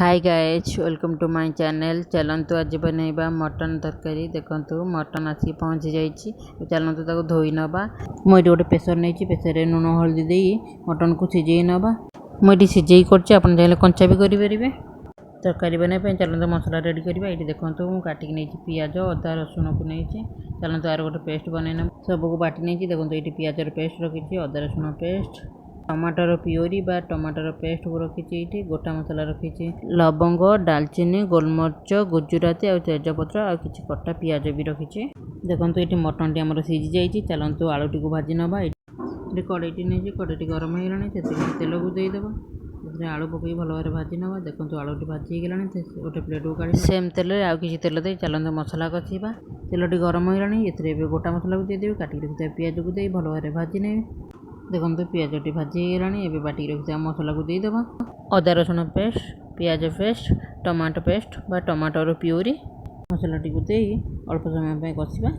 Hi guys welcome to my channel. चलतु आज बनैबा mutton तरकारी। देखंतु मटन आसी पहुँची जाइए। चलतु ताको धोई नबा। मुझे गोटे प्रेसर नहीं, प्रेसर लुण हल्दी दे मटन को सिझे नबा। मुझे सिझे कर चाहिए कंचा भी करेंगे। तरकारी बनाई चलते मसला रेडी करवा। ये देखो मुझे काटिक नहीं पियाज अदा रसुण को नहीं। चलते आर गोटे पेस्ट बनईना सबको बाटी नहीं। देखो ये पियाजर पेस्ट रखी, अदा रसुण पेस्ट, टमाटर प्योरी बा टमाटर पेस्ट को रखी। गोटा मसला रखी, लवंग डालचीनी गोलमरीच गुजराती और तेजपत्र और किसी कटा पियाज भी रखी। देखो ये मटन टी आम सीझी जाइए। चलतु आलू टी भाजी नवा। ये कड़ईटी नहीं, कड़ईटी गरम हो गलानी तेल को देदेव। आलू पकई भल भाव भाजी नवा। देखो आलू टी भाजी गलानी गोटे प्लेट को काढ़ी सेम तेल आउ किसी तेल दे चलते मसला कषा। तेल गरम हो गलानी ये गोटा मसला को देदेवी। काटिक रखिए पियाज को दे भल भाव भाजी ने। देखो पियाज टी भाजी गलानी ए बाटिक रखिए मसला को देदेव। अदा रसुण पेस्ट, पियाज पेस्ट, टमाटो पेस्ट बा टमाटर प्योरी मसला टी दे अल्प समय कषा।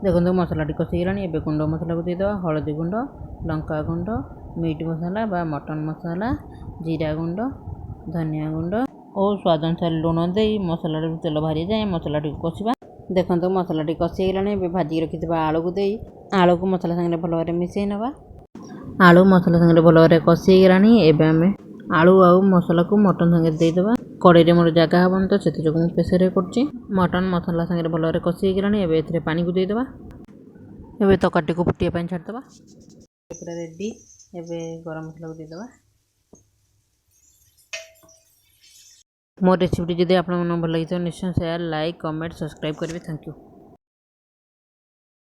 देखो मसला टी कषि गलानी ए गुंड मसला को देदेव। हलदी गुंड, लंका गुंड, मीट मसला बा मटन मसला, जीरा गुंड, धनिया गुंड और स्वाद अनुसार लुण दे मसला तेल बाहरी जाए मसला टी कषा। देखो मसला टी कषि गलानी ए भाजी रखि आलू को दे आलू को मसला सागे भल भाव मिसई नवा। आलू मसला सागे भल भाव कषि गलानी एबे आमे आलू आउ मसला को मटन सागे देदेबा। कड़े मोर जगह हेबन तो से प्रेसर कर मटन मसला सागे भल भाव कषि गलानी एबे पानी को देदेबा। एबे तकाटी को फुटिया छाड़देबा। पूरा रेडी। एबे गरम मसला को देदेबा। मोर रेसिपी जदि आप भल लगी निश्चय शेयर लाइक कमेंट सब्सक्राइब करेंगे। Thank you.